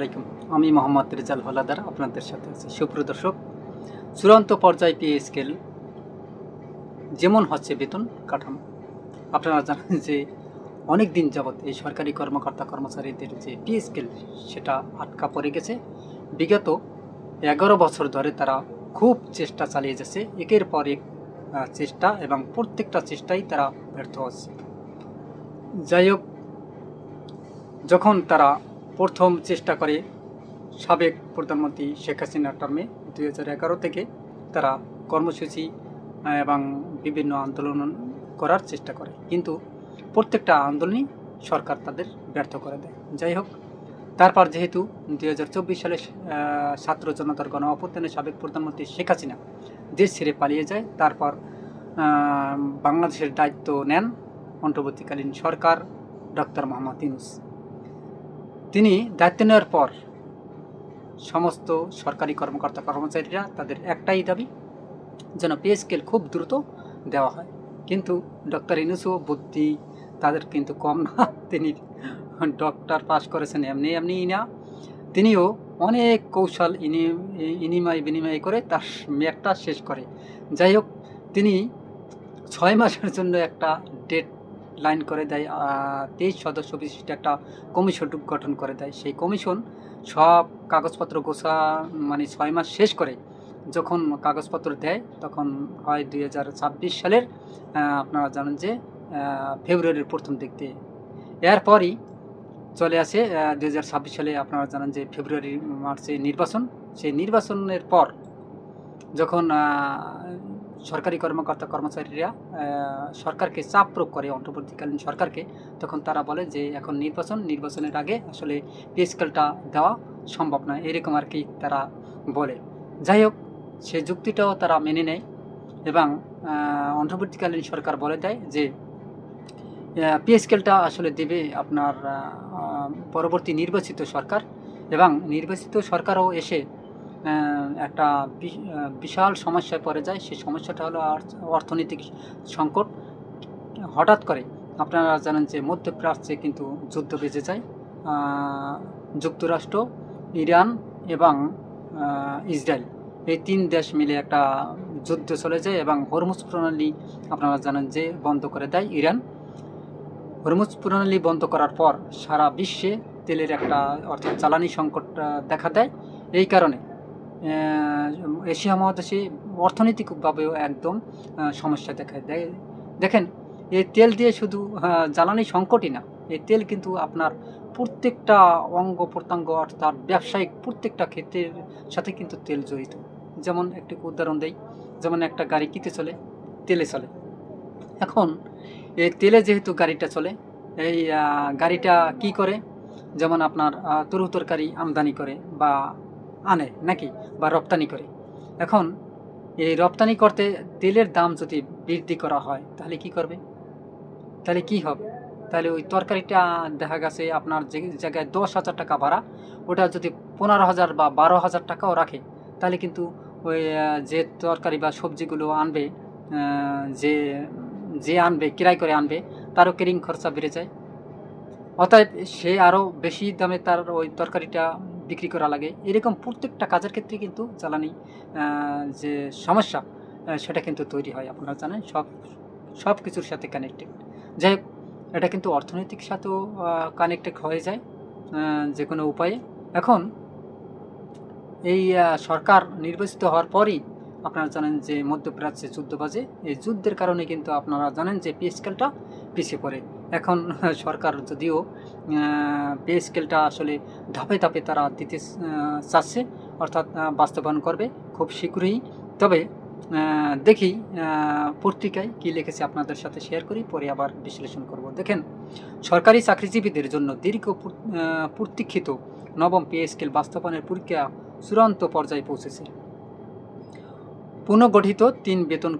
আলাইকুম। আমি মোহাম্মদ রেজাল হলাদার আপনাদের সাথে আছি। সুপ্রিয় দর্শক, চূড়ান্ত পর্যায় পে স্কেল যেমন হচ্ছে বেতন কাঠামো, আপনারা জানেন যে অনেক দিন যাবৎ এই সরকারি কর্মকর্তা কর্মচারীদের যে পে স্কেল সেটা আটকা পড়ে গেছে। বিগত 11 বছর ধরে তারা খুব চেষ্টা চালিয়ে যাচ্ছে, একের পর এক চেষ্টা, এবং প্রত্যেকটা চেষ্টাই তারা ব্যর্থ হচ্ছে। যাই হোক, যখন তারা প্রথম চেষ্টা করে সাবেক প্রধানমন্ত্রী শেখ হাসিনার টার্মে 2011 থেকে তারা কর্মসূচি এবং বিভিন্ন আন্দোলন করার চেষ্টা করে, কিন্তু প্রত্যেকটা আন্দোলনই সরকার তাদের ব্যর্থ করে দেয়। যাই হোক, তারপর যেহেতু 2024 সালে ছাত্র জনতার গণ অভ্যুত্থানে সাবেক প্রধানমন্ত্রী শেখ হাসিনা দেশ ছেড়ে পালিয়ে যায়, তারপর বাংলাদেশের দায়িত্ব নেন অন্তর্বর্তীকালীন সরকার ডক্টর মোহাম্মদ ইউনূস। তিনি দায়িত্ব নেওয়ার পর সমস্ত সরকারি কর্মকর্তা কর্মচারীরা তাদের একটাই দাবি, যেন পে স্কেল খুব দ্রুত দেওয়া হয়। কিন্তু ডক্টর ইউনূসও বুদ্ধি তাদের কিন্তু কম না। তিনি ডক্টর পাস করেছেন এমনি এমনিই না, তিনিও অনেক কৌশল বিনিময় করে তার মেয়াদটা শেষ করে। যাই হোক, তিনি 6 মাসের জন্য একটা ডেট লাইন করে দেয়, 23 সদস্য বিশিষ্ট একটা কমিশন গঠন করে দেয়। সেই কমিশন সব কাগজপত্র মানে 6 মাস শেষ করে যখন কাগজপত্র দেয়, তখন হয় 2026 সালের আপনারা জানেন যে ফেব্রুয়ারির প্রথম দিক দিয়ে। এরপরই চলে আসে 2026 সালে আপনারা জানেন যে ফেব্রুয়ারি মার্চে নির্বাচন। সেই নির্বাচনের পর যখন সরকারি কর্মকর্তা কর্মচারীরা সরকারকে চাপ প্রয়োগ করে, অন্তর্বর্তীকালীন সরকারকে, তখন তারা বলে যে এখন নির্বাচনের আগে আসলে পে স্কেলটা দেওয়া সম্ভব নয়, এরকম আর কি তারা বলে। যাই হোক, সে যুক্তিটাও তারা মেনে নেয় এবং অন্তর্বর্তীকালীন সরকার বলে দেয় যে পে স্কেলটা আসলে দেবে আপনার পরবর্তী নির্বাচিত সরকার, এবং নির্বাচিত সরকারও এসে একটা বিশাল সমস্যায় পড়ে যায়। সেই সমস্যাটা হলো অর্থনৈতিক সংকট। হঠাৎ করে আপনারা জানেন যে মধ্যপ্রাচ্যে কিন্তু যুদ্ধ বেজে যায়, যুক্তরাষ্ট্র, ইরান এবং ইসরায়েল, এই 3 দেশ মিলে একটা যুদ্ধ চলে যায় এবং হরমুজ প্রণালী আপনারা জানেন যে বন্ধ করে দেয় ইরান। হরমুজ প্রণালী বন্ধ করার পর সারা বিশ্বে তেলের একটা অর্থাৎ জ্বালানি সংকট দেখা দেয়। এই কারণে এশিয়া মহাদেশে অর্থনৈতিকভাবেও একদম সমস্যা দেখা দেয়। দেখেন, এই তেল দিয়ে শুধু জ্বালানি সংকটই না, এই তেল কিন্তু আপনার প্রত্যেকটা অঙ্গ প্রত্যঙ্গ অর্থাৎ ব্যবসায়িক প্রত্যেকটা ক্ষেত্রের সাথে কিন্তু তেল জড়িত। যেমন একটি উদাহরণ দেই, যেমন একটা গাড়ি কিতে চলে, তেলে চলে। এখন এই তেলে যেহেতু গাড়িটা চলে, এই গাড়িটা কি করে, যেমন আপনার তরু তরকারি আমদানি করে বা আনে নাকি, বা রপ্তানি করে। এখন এই রপ্তানি করতে তেলের দাম যদি বৃদ্ধি করা হয়, তাহলে কি করবে? তাহলে কি হবে? তাহলে ওই তরকারিটা দেখা গেছে আপনার যে জায়গায় 10,000 টাকা ভাড়া, ওটা যদি 15,000 বা 12,000 টাকাও রাখে, তাহলে কিন্তু ওই যে তরকারি বা সবজিগুলো আনবে, যে যে আনবে, কিরাই করে আনবে, তারও ক্যারিং খরচা বেড়ে যায়। অতএব সে আরও বেশি দামে তার ওই তরকারিটা বিক্রি করা লাগে। এরকম প্রত্যেকটা কাজের ক্ষেত্রে কিন্তু জ্বালানি যে সমস্যা সেটা কিন্তু তৈরি হয়। আপনারা জানেন সব কিছুর সাথে কানেক্টেড। যাই হোক, এটা কিন্তু অর্থনৈতিক সাথেও কানেক্টেড হয়ে যায় যে কোনো উপায়ে। এখন এই সরকার নির্বাচিত হওয়ার পরই আপনারা জানেন যে মধ্যপ্রাচ্যে যুদ্ধ বাজে। এই যুদ্ধের কারণে কিন্তু আপনারা জানেন যে পে স্কেলটা পিছিয়ে পড়ে। এখন সরকার যদিও পে স্কেলটা আসলে ধাপে ধাপে তারা দিতে চাচ্ছে, অর্থাৎ বাস্তবায়ন করবে খুব শীঘ্রই। তবে দেখি পত্রিকায় কী লিখেছে, আপনাদের সাথে শেয়ার করি, পরে আবার বিশ্লেষণ করব। দেখেন, সরকারি চাকরিজীবীদের জন্য দীর্ঘ প্রতীক্ষিত নবম পে স্কেল বাস্তবায়নের প্রক্রিয়া চূড়ান্ত পর্যায়ে পৌঁছেছে। পুনর্গঠিত 3 বেতন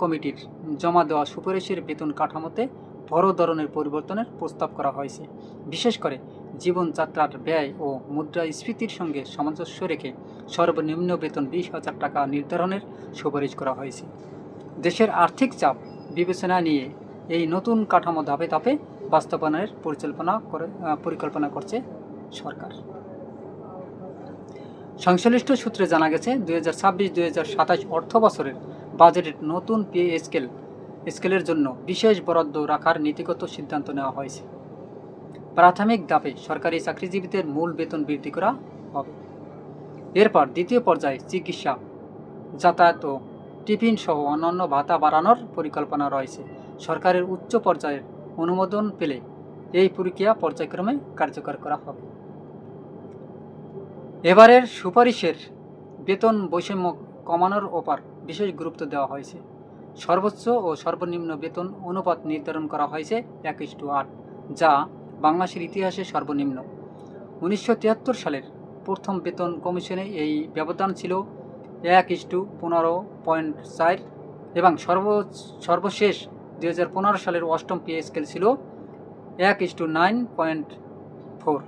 কমিটির জমা দেওয়া সুপারিশের বেতন কাঠামোতে বড় ধরনের পরিবর্তনের প্রস্তাব করা হয়েছে। বিশেষ করে জীবনযাত্রার ব্যয় ও মুদ্রাস্ফীতির সঙ্গে সামঞ্জস্য রেখে সর্বনিম্ন বেতন 20,000 টাকা নির্ধারণের সুপারিশ করা হয়েছে। দেশের আর্থিক চাপ বিবেচনা নিয়ে এই নতুন কাঠামো ধাপে ধাপে বাস্তবায়নের পরিকল্পনা করছে সরকার। সংশ্লিষ্ট সূত্রে জানা গেছে 2026-2027 অর্থ বছরের বাজেটের নতুন পে স্কেলের জন্য বিশেষ বরাদ্দ রাখার নীতিগত সিদ্ধান্ত নেওয়া হয়েছে। প্রাথমিক ধাপে সরকারি চাকরিজীবীদের মূল বেতন বৃদ্ধি করা হবে। এরপর দ্বিতীয় পর্যায়ে চিকিৎসা, যাতায়াত ও টিফিন সহ অন্যান্য ভাতা বাড়ানোর পরিকল্পনা রয়েছে। সরকারের উচ্চ পর্যায়ের অনুমোদন পেলে এই প্রক্রিয়া পর্যায়ক্রমে কার্যকর করা হবে। এবারের সুপারিশের বেতন বৈষম্য কমানোর ওপর বিশেষ গুরুত্ব দেওয়া হয়েছে। সর্বোচ্চ ও সর্বনিম্ন বেতন অনুপাত নির্ধারণ করা হয়েছে 1:8, যা বাংলাদেশের ইতিহাসে সর্বনিম্ন। 1973 সালের প্রথম বেতন কমিশনে এই ব্যবধান ছিল 1:15.4 এবং সর্বশেষ 2015 সালের অষ্টম পে স্কেল ছিল 1:9.4।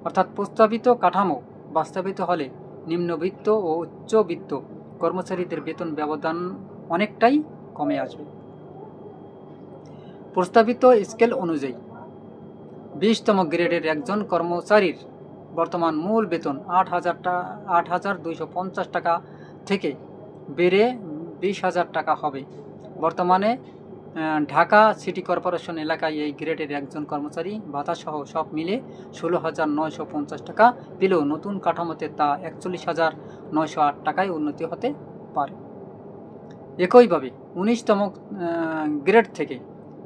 অর্থাৎ প্রস্তাবিত কাঠামো বাস্তবায়িত হলে নিম্নবিত্ত ও উচ্চবিত্ত কর্মচারীদের বেতন ব্যবধান অনেকটাই কমে আসবে। প্রস্তাবিত স্কেল অনুযায়ী 20তম গ্রেডের একজন কর্মচারীর বর্তমান মূল বেতন 8,250 টাকা থেকে বেড়ে 20,000 টাকা হবে। বর্তমানে ঢাকা সিটি কর্পোরেশন এলাকায় এই গ্রেডের একজন কর্মচারী ভাতাসহ সব মিলে 16,950 টাকা পেলেও নতুন কাঠামোতে তা 41,908 টাকায় উন্নতি হতে পারে। একইভাবে 19তম গ্রেড থেকে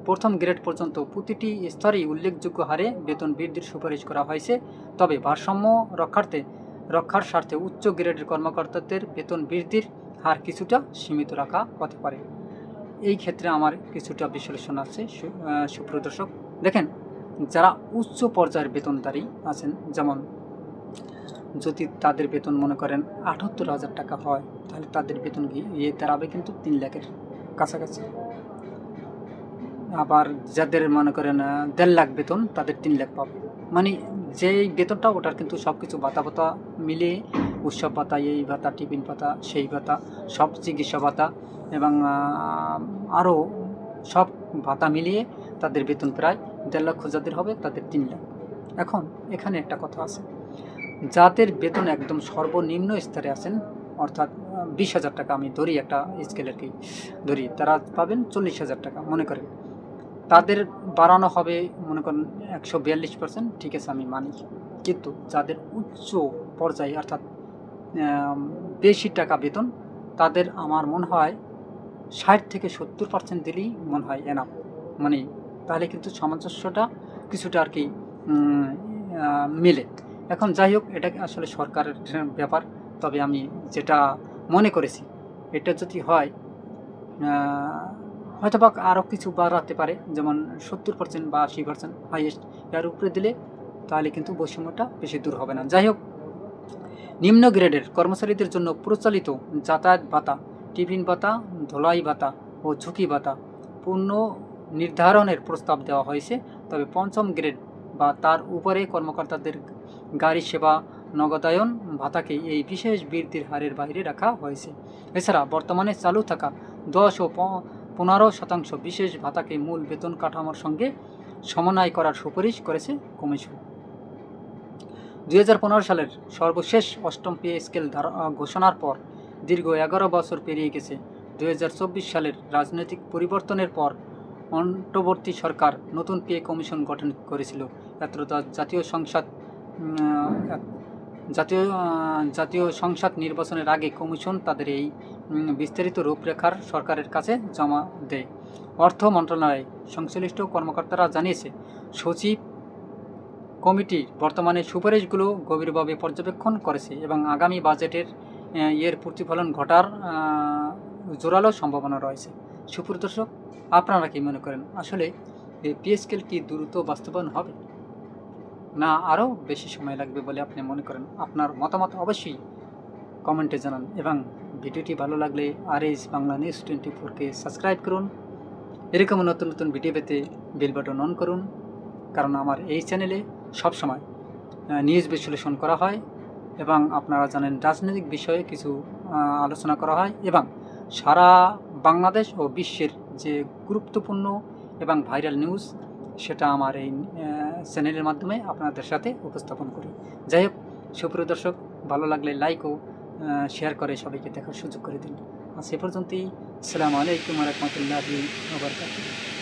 প্রথম গ্রেড পর্যন্ত প্রতিটি স্তরেই উল্লেখযোগ্য হারে বেতন বৃদ্ধির সুপারিশ করা হয়েছে। তবে ভারসাম্য রক্ষার স্বার্থে উচ্চ গ্রেডের কর্মকর্তাদের বেতন বৃদ্ধির হার কিছুটা সীমিত রাখা হতে পারে। এই ক্ষেত্রে আমার কিছুটা বিশ্লেষণ আছে। সুপ্রিয় দর্শক, দেখেন, যারা উচ্চ পর্যায়ের বেতনধারী আছেন, যেমন যদি তাদের বেতন মনে করেন 78,000 টাকা হয়, তাহলে তাদের বেতন গিয়ে দাঁড়াবে কিন্তু 3 লাখের কাছাকাছি। আবার যাদের মনে করেন 1.5 লাখ বেতন, তাদের 3 লাখ পাবে। মানে যেই বেতনটা ওটার কিন্তু সব কিছু ভাতা মিলিয়ে, উৎসব ভাতা, এই ভাতা, টিফিন ভাতা, সেই ভাতা, সব চিকিৎসা ভাতা এবং আরও সব ভাতা মিলিয়ে তাদের বেতন প্রায় 1.5 লক্ষ যাদের হবে, তাদের 3 লাখ। এখন এখানে একটা কথা আছে, যাদের বেতন একদম সর্বনিম্ন স্তরে আছেন, অর্থাৎ 20,000 টাকা আমি ধরি, একটা স্কেলের কি ধরি, তারা পাবেন 40,000 টাকা মনে করেন। তাদের বাড়ানো হবে মনে করেন 142%, ঠিক আছে, আমি মানি। কিন্তু যাদের উচ্চ পর্যায়ে অর্থাৎ বেশি টাকা বেতন, তাদের আমার মনে হয় 60 থেকে 70% দিলেই মনে হয় এনাফ। মানে তাহলে কিন্তু সামঞ্জস্যটা কিছুটা আর কি মিলে। এখন যাই হোক, এটা আসলে সরকারের ব্যাপার। তবে আমি যেটা মনে করেছি, এটা যদি হয় হয়তো বা আরও কিছু বাড়াতে পারে, যেমন 70% বা 80% হাইয়েস্ট, এর উপরে দিলে তাহলে কিন্তু বৈষম্যটা বেশি দূর হবে না। যাই হোক, নিম্ন গ্রেডের কর্মচারীদের জন্য প্রচলিত যাতায়াত ভাতা, টিফিন ভাতা, ধোলাই ভাতা ও ঝুঁকি ভাতা পূর্ণ নির্ধারণের প্রস্তাব দেওয়া হয়েছে। তবে পঞ্চম গ্রেড বা তার উপরে কর্মকর্তাদের গাড়ি সেবা নগদায়ন ভাতাকে এই বিশেষ বৃদ্ধির হারের বাইরে রাখা হয়েছে। এছাড়া বর্তমানে চালু থাকা 10 ও 15% বিশেষ ভাতাকে মূল বেতন কাঠামোর সঙ্গে সমন্বয় করার সুপারিশ করেছে কমিশন। 2015 সালের সর্বশেষ অষ্টম পে স্কেল ঘোষণার পর দীর্ঘ 11 বছর পেরিয়ে গেছে। 2024 সালের রাজনৈতিক পরিবর্তনের পর অন্তর্বর্তী সরকার নতুন পে কমিশন গঠন করেছিল। জাতীয় সংসদ নির্বাচনের আগে কমিশন তাদের এই বিস্তারিত রূপরেখার সরকারের কাছে জমা দেয়। অর্থ মন্ত্রণালয় সংশ্লিষ্ট কর্মকর্তারা জানিয়েছে, সচিব কমিটি বর্তমানে সুপারিশগুলো গভীরভাবে পর্যবেক্ষণ করেছে এবং আগামী বাজেটের এর প্রতিফলন ঘটার জোরালো সম্ভাবনা রয়েছে। সুপ্রিয় দর্শক, আপনারা কি মনে করেন, আসলে এই পে স্কেল কি দ্রুত বাস্তবায়ন হবে, না আরও বেশি সময় লাগবে বলে আপনি মনে করেন? আপনার মতামত অবশ্যই কমেন্টে জানান এবং ভিডিওটি ভালো লাগলে আরএস বাংলা নিউজ 24-কে সাবস্ক্রাইব করুন। এরকম নতুন নতুন ভিডিও পেতে বেল বাটন অন করুন, কারণ আমার এই চ্যানেলে সবসময় নিউজ বিশ্লেষণ করা হয় এবং আপনারা জানেন রাজনৈতিক বিষয়ে কিছু আলোচনা করা হয় এবং সারা বাংলাদেশ ও বিশ্বের যে গুরুত্বপূর্ণ এবং ভাইরাল নিউজ, সেটা আমার এই চ্যানেলের মাধ্যমে আপনাদের সাথে উপস্থাপন করি। যাই হোক, সুপ্রিয় দর্শক, ভালো লাগলে লাইক ও শেয়ার করে সবাইকে দেখার সুযোগ করে দিন। আজ এ পর্যন্তই। আসসালামু আলাইকুম ওয়া রাহমাতুল্লাহি ওয়া বারাকাতুহু।